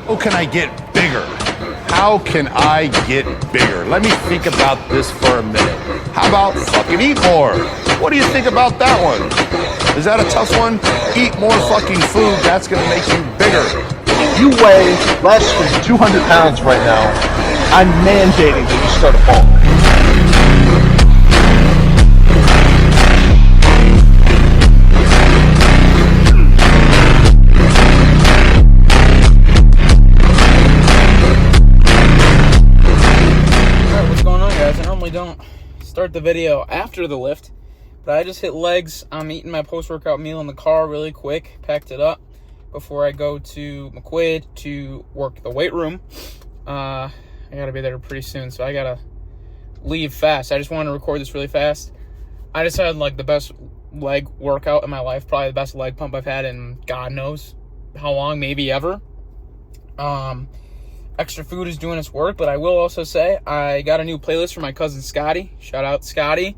How can I get bigger? How can I get bigger? Let me think about this for a minute. How about fucking eat more? What do you think about that one? Is that a tough one? Eat more fucking food. That's gonna make you bigger. If you weigh less than 200 pounds right now, I'm mandating that you start a bulk. Don't start the video after the lift, but I just hit legs. I'm eating my post-workout meal in the car really quick, packed it up before I go to McQuaid to work the weight room. I gotta be there pretty soon, so I gotta leave fast. I just wanted to record this really fast. I just had like the best leg workout in my life, probably the best leg pump I've had in God knows how long, maybe ever. Extra food is doing its work, but I will also say I got a new playlist for my cousin Scotty. Shout out Scotty.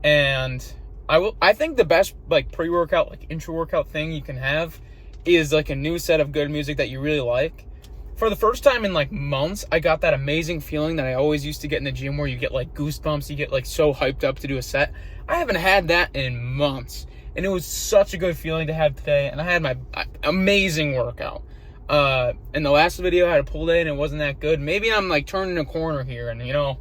And I think the best like pre-workout, like intra-workout thing you can have is like a new set of good music that you really like. For the first time in like months, I got that amazing feeling that I always used to get in the gym where you get like goosebumps, you get like so hyped up to do a set. I haven't had that in months, and it was such a good feeling to have today, and I had my amazing workout. In the last video, I had a pull day and it wasn't that good. Maybe I'm like turning a corner here, and you know,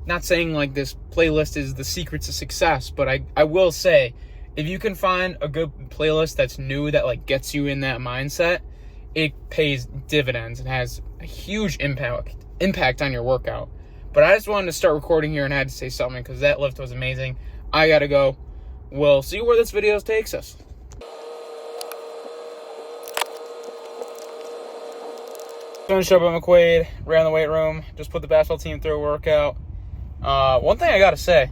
not saying like this playlist is the secret to success, but I will say, if you can find a good playlist that's new, that like gets you in that mindset, it pays dividends and has a huge impact on your workout. But I just wanted to start recording here and I had to say something because that lift was amazing. I gotta go. We'll see where this video takes us. Finished up at McQuaid, ran the weight room, just put the basketball team through a workout. One thing I gotta say,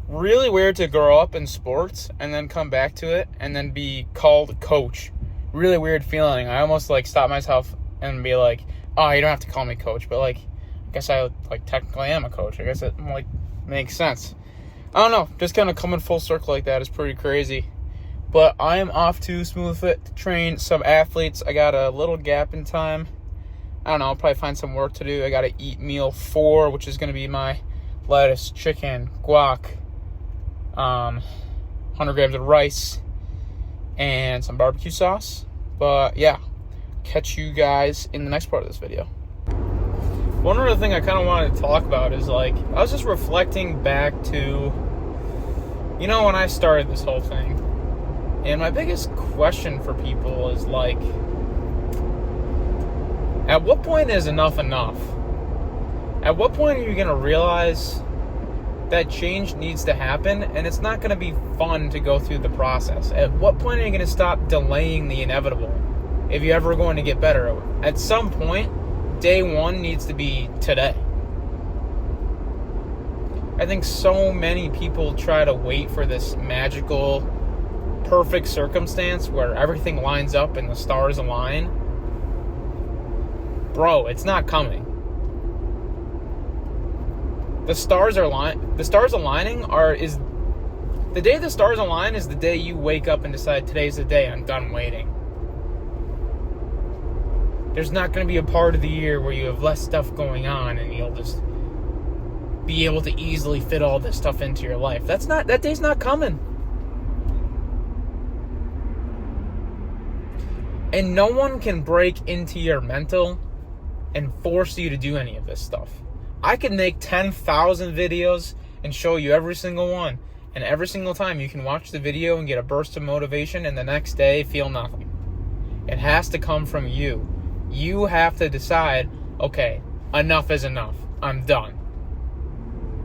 really weird to grow up in sports and then come back to it and then be called coach. Really weird feeling. I almost like stop myself and be like, oh, you don't have to call me coach, but like, I guess I like technically am a coach. I guess it like makes sense. I don't know, just kind of coming full circle like that is pretty crazy. But I am off to Smooth Fit to train some athletes. I got a little gap in time. I don't know, I'll probably find some work to do. I got to eat meal 4, which is going to be my lettuce, chicken, guac, 100 grams of rice, and some barbecue sauce. But yeah, catch you guys in the next part of this video. One other thing I kind of wanted to talk about is like, I was just reflecting back to, you know, when I started this whole thing. And my biggest question for people is like, at what point is enough enough? At what point are you going to realize that change needs to happen and it's not going to be fun to go through the process? At what point are you going to stop delaying the inevitable if you're ever going to get better? At some point, day one needs to be today. I think so many people try to wait for this magical, perfect circumstance where everything lines up and the stars align. Bro, it's not coming. The stars aligning is the day the stars align is the day you wake up and decide today's the day I'm done waiting. There's not going to be a part of the year where you have less stuff going on and you'll just be able to easily fit all this stuff into your life. That day's not coming. And no one can break into your mental and force you to do any of this stuff. I could make 10,000 videos and show you every single one. And every single time you can watch the video and get a burst of motivation and the next day feel nothing. It has to come from you. You have to decide, okay, enough is enough. I'm done.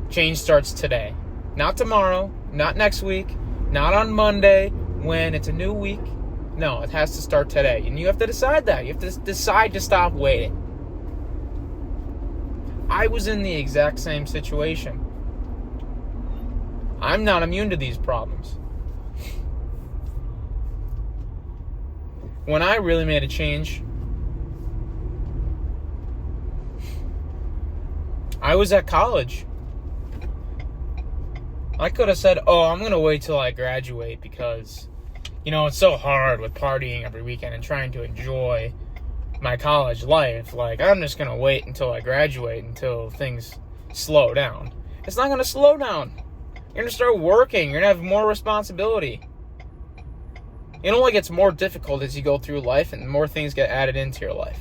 Change starts today. Not tomorrow, not next week, not on Monday when it's a new week. No, it has to start today. And you have to decide that. You have to decide to stop waiting. I was in the exact same situation. I'm not immune to these problems. When I really made a change, I was at college. I could have said, oh, I'm going to wait till I graduate because, you know, it's so hard with partying every weekend and trying to enjoy my college life. Like, I'm just going to wait until I graduate, until things slow down. It's not going to slow down. You're going to start working. You're going to have more responsibility. It only gets more difficult as you go through life and more things get added into your life.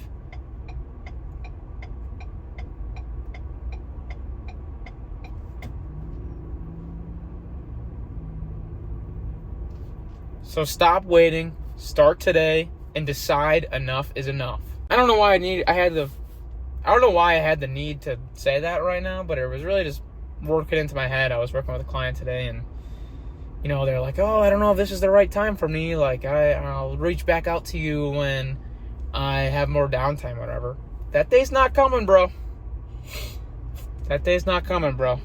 So stop waiting, start today, and decide enough is enough. I don't know why I had the need to say that right now, but it was really just working into my head. I was working with a client today, and they're like, "Oh, I don't know if this is the right time for me. Like, I'll reach back out to you when I have more downtime, whatever." That day's not coming, bro. That day's not coming, bro.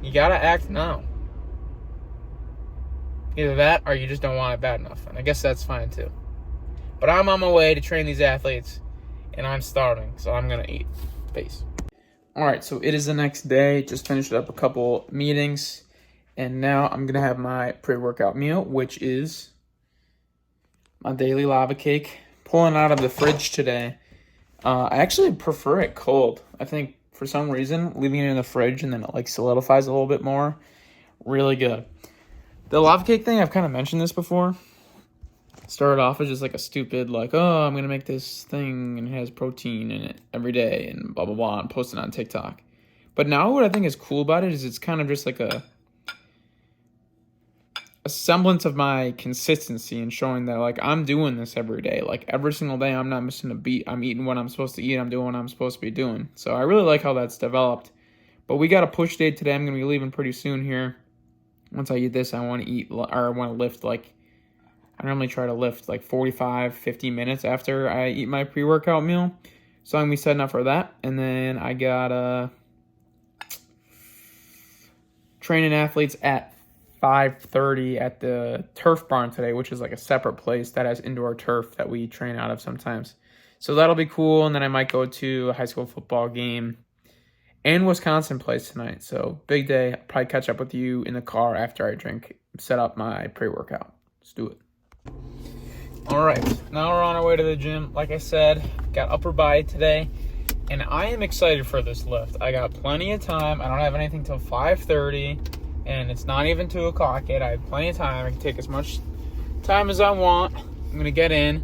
You gotta act now. Either that or you just don't want it bad enough. And I guess that's fine too. But I'm on my way to train these athletes, and I'm starving, so I'm going to eat. Peace. All right, so it is the next day. Just finished up a couple meetings, and now I'm going to have my pre-workout meal, which is my daily lava cake. Pulling out of the fridge today. I actually prefer it cold. I think for some reason, leaving it in the fridge and then it solidifies a little bit more. Really good. The lava cake thing, I've kind of mentioned this before. Started off as just a stupid, I'm going to make this thing and it has protein in it every day and blah, blah, blah, and post it on TikTok. But now what I think is cool about it is it's kind of just a semblance of my consistency and showing that, I'm doing this every day. Every single day, I'm not missing a beat. I'm eating what I'm supposed to eat. I'm doing what I'm supposed to be doing. So I really like how that's developed. But we got a push day today. I'm going to be leaving pretty soon here. Once I eat this, I want to lift, I normally try to lift 45, 50 minutes after I eat my pre-workout meal. So I'm going to be setting up for that. And then I got training athletes at 5:30 at the Turf Barn today, which is a separate place that has indoor turf that we train out of sometimes. So that'll be cool. And then I might go to a high school football game. And Wisconsin plays tonight, so big day. I'll probably catch up with you in the car after I set up my pre-workout. Let's do it. All right, now we're on our way to the gym. Like I said, got upper body today, and I am excited for this lift. I got plenty of time. I don't have anything till 5:30, and it's not even 2 o'clock yet. I have plenty of time. I can take as much time as I want. I'm going to get in.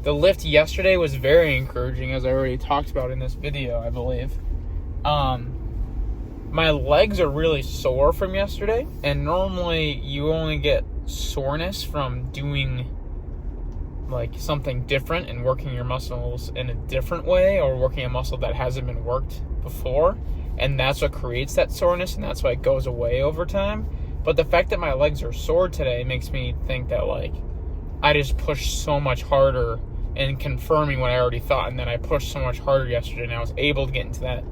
The lift yesterday was very encouraging, as I already talked about in this video, I believe. My legs are really sore from yesterday, and normally you only get soreness from doing something different and working your muscles in a different way, or working a muscle that hasn't been worked before, and that's what creates that soreness, and that's why it goes away over time. But the fact that my legs are sore today makes me think that I just pushed so much harder, and confirming what I already thought, and then I pushed so much harder yesterday, and I was able to get into that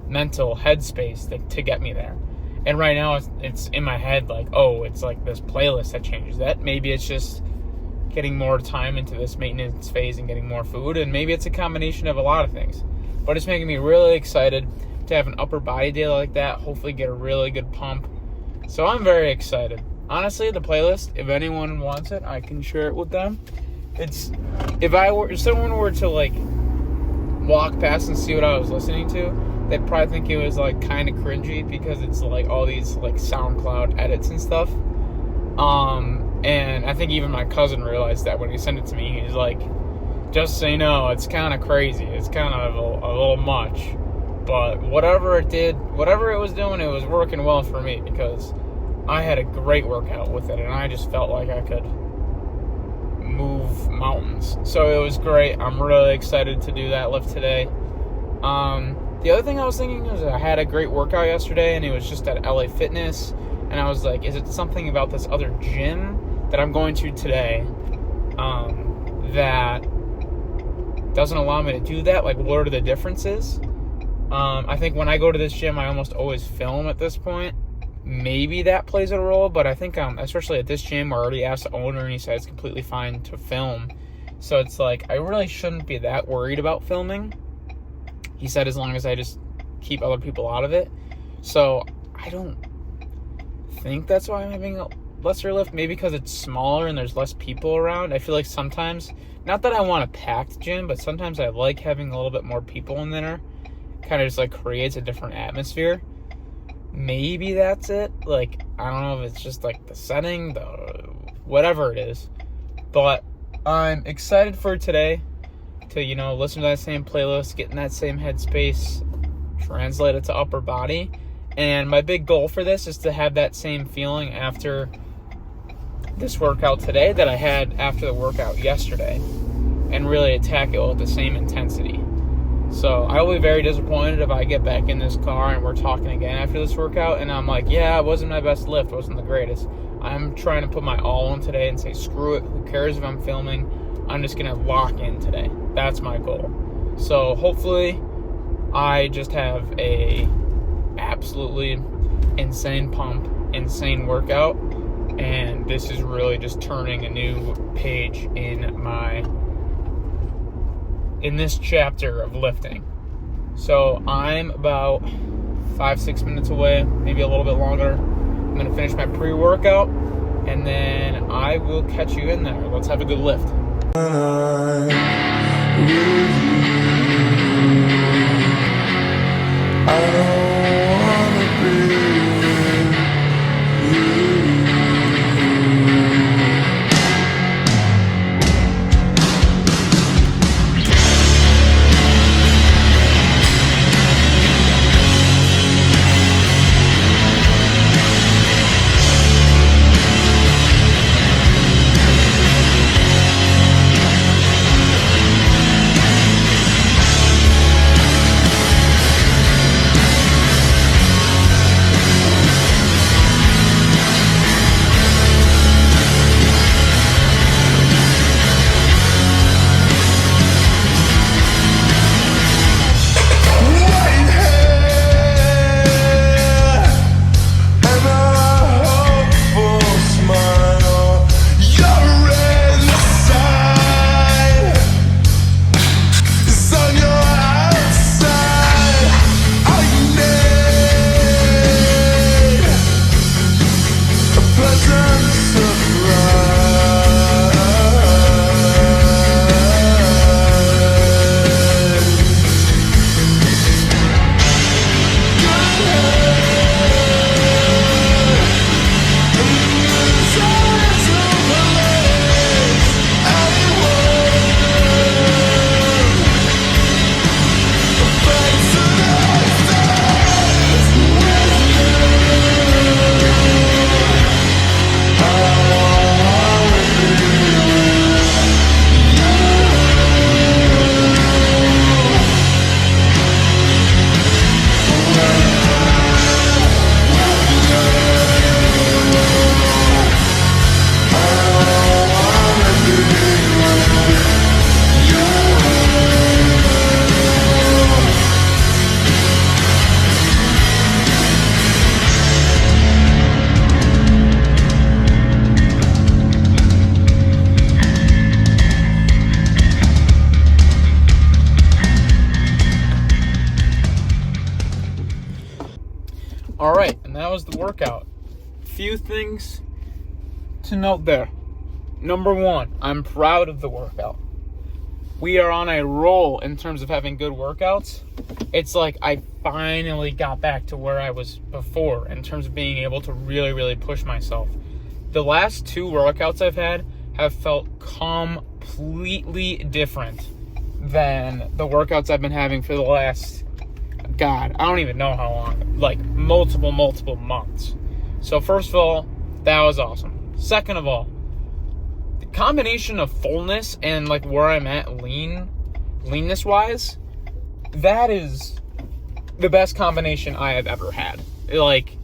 mental headspace to get me there. And right now it's in my head it's this playlist that changes that. Maybe it's just getting more time into this maintenance phase and getting more food, and maybe it's a combination of a lot of things. But it's making me really excited to have an upper body day like that, hopefully get a really good pump. So I'm very excited. Honestly, the playlist, if anyone wants it, I can share it with them. It's if someone were to walk past and see what I was listening to, they'd probably think it was kind of cringy because it's all these SoundCloud edits and stuff. And I think even my cousin realized that when he sent it to me. He's like, just so you know, it's kind of crazy. It's kind of a little much. But whatever it was doing, it was working well for me because I had a great workout with it, and I just felt like I could move mountains. So it was great. I'm really excited to do that lift today. The other thing I was thinking was I had a great workout yesterday, and it was just at LA Fitness, and I was like, is it something about this other gym that I'm going to today that doesn't allow me to do that? What are the differences? I think when I go to this gym, I almost always film at this point. Maybe that plays a role, but I think especially at this gym, I already asked the owner, and he said it's completely fine to film. So it's I really shouldn't be that worried about filming. He said as long as I just keep other people out of it. So I don't think that's why I'm having lesser lift, maybe because it's smaller and there's less people around. I feel like sometimes, not that I want a packed gym, but sometimes I like having a little bit more people in there. Kind of just like creates a different atmosphere. Maybe that's it. Like, I don't know if it's just like the setting, the whatever it is. But I'm excited for today to, you know, listen to that same playlist, get in that same headspace, translate it to upper body. And my big goal for this is to have that same feeling after this workout today that I had after the workout yesterday, and really attack it with the same intensity. So I will be very disappointed if I get back in this car and we're talking again after this workout and I'm like, yeah, it wasn't my best lift, it wasn't the greatest. I'm trying to put my all in today and say, screw it, who cares if I'm filming? I'm just going to lock in today. That's my goal. So hopefully I just have a absolutely insane pump, insane workout, and this is really just turning a new page in this chapter of lifting. So I'm about 5-6 minutes away, maybe a little bit longer. I'm gonna finish my pre-workout and then I will catch you in there. Let's have a good lift. All right, and that was the workout. Few things to note there. Number one, I'm proud of the workout. We are on a roll in terms of having good workouts. It's like I finally got back to where I was before in terms of being able to really, really push myself. The last two workouts I've had have felt completely different than the workouts I've been having for the last, God, I don't even know how long, like multiple months. So first of all, that was awesome. Second of all, the combination of fullness and like where I'm at leanness wise, that is the best combination I have ever had. Like,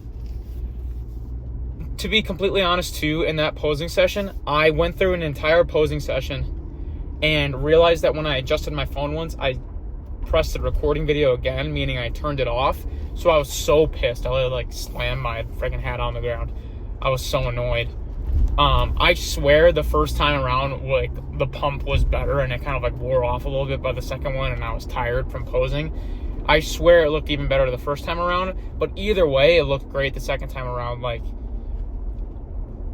to be completely honest too, in that posing session, I went through an entire posing session and realized that when I adjusted my phone once, I pressed the recording video again, meaning I turned it off. So I was so pissed. I like slammed my freaking hat on the ground. I was so annoyed. I swear the first time around, like, the pump was better and it kind of like wore off a little bit by the second one and I was tired from posing. I swear it looked even better the first time around, but either way, it looked great the second time around. Like,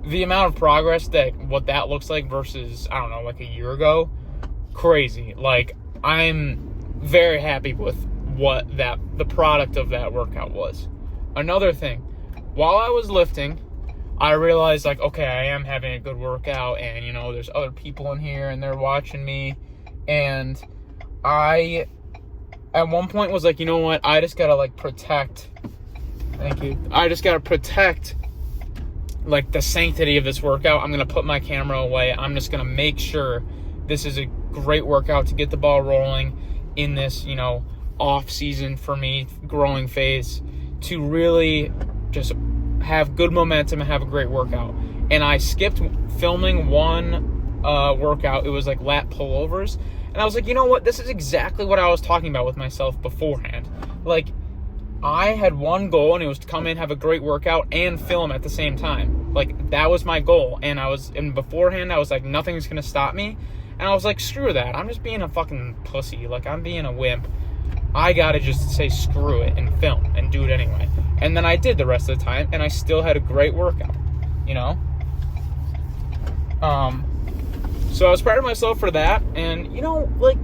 the amount of progress what that looks like versus, I don't know, like a year ago, crazy. Like, I'm very happy with what the product of that workout was. Another thing, while I was lifting, I realized, like, okay, I am having a good workout, and, you know, there's other people in here, and they're watching me, and I, at one point, was like, you know what, I just gotta, like, protect, thank you, I just gotta protect, like, the sanctity of this workout. I'm gonna put my camera away. I'm just gonna make sure this is a great workout to get the ball rolling in this, you know, off season for me, growing phase, to really just have good momentum and have a great workout. And I skipped filming one workout. It was like lat pullovers, and I was like, you know what, this is exactly what I was talking about with myself beforehand. Like, I had one goal, and it was to come in, have a great workout, and film at the same time. Like, that was my goal. And beforehand I was like, nothing's gonna stop me. And I was like, screw that, I'm just being a fucking pussy, like, I'm being a wimp. I gotta just say screw it and film and do it anyway. And then I did the rest of the time, and I still had a great workout, you know? So I was proud of myself for that, and, you know, like,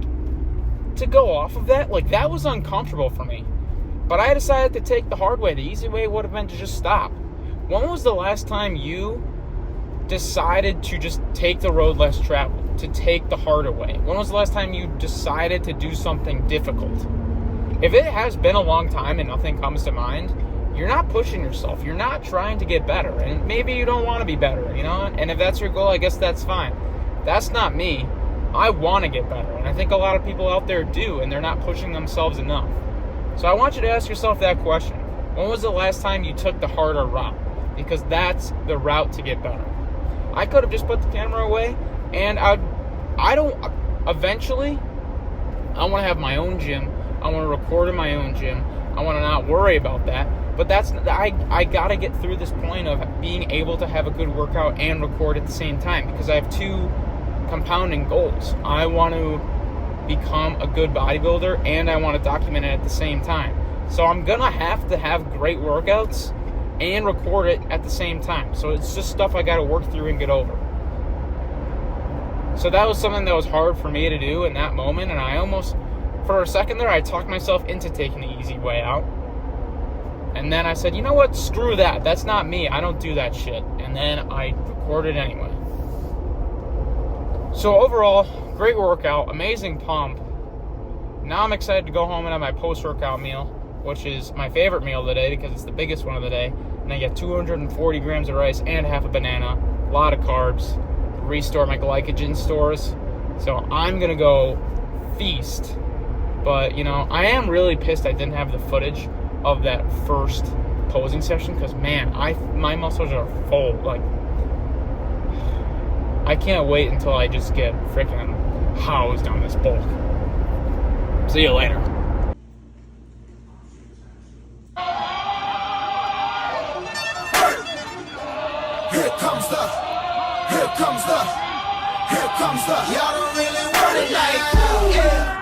to go off of that, like, that was uncomfortable for me. But I decided to take the hard way. The easy way would have been to just stop. When was the last time you decided to just take the road less traveled, to take the harder way? When was the last time you decided to do something difficult? If it has been a long time and nothing comes to mind, you're not pushing yourself. You're not trying to get better. And maybe you don't want to be better, you know? And if that's your goal, I guess that's fine. That's not me. I want to get better. And I think a lot of people out there do, and they're not pushing themselves enough. So I want you to ask yourself that question. When was the last time you took the harder route? Because that's the route to get better. I could have just put the camera away, and eventually, I want to have my own gym. I want to record in my own gym. I want to not worry about that. But I got to get through this point of being able to have a good workout and record at the same time, because I have two compounding goals. I want to become a good bodybuilder, and I want to document it at the same time. So I'm going to have great workouts and record it at the same time. So it's just stuff I got to work through and get over. So that was something that was hard for me to do in that moment, and I almost, for a second there, I talked myself into taking the easy way out. And then I said, you know what, screw that. That's not me. I don't do that shit. And then I recorded anyway. So overall, great workout, amazing pump. Now I'm excited to go home and have my post-workout meal, which is my favorite meal of the day because it's the biggest one of the day. And I get 240 grams of rice and half a banana, a lot of carbs, restore my glycogen stores. So I'm going to go feast. But, you know, I am really pissed I didn't have the footage of that first posing session because, man, my muscles are full. Like, I can't wait until I just get freaking housed on this bulk. See you later. Here comes the, y'all don't really want it like, yeah.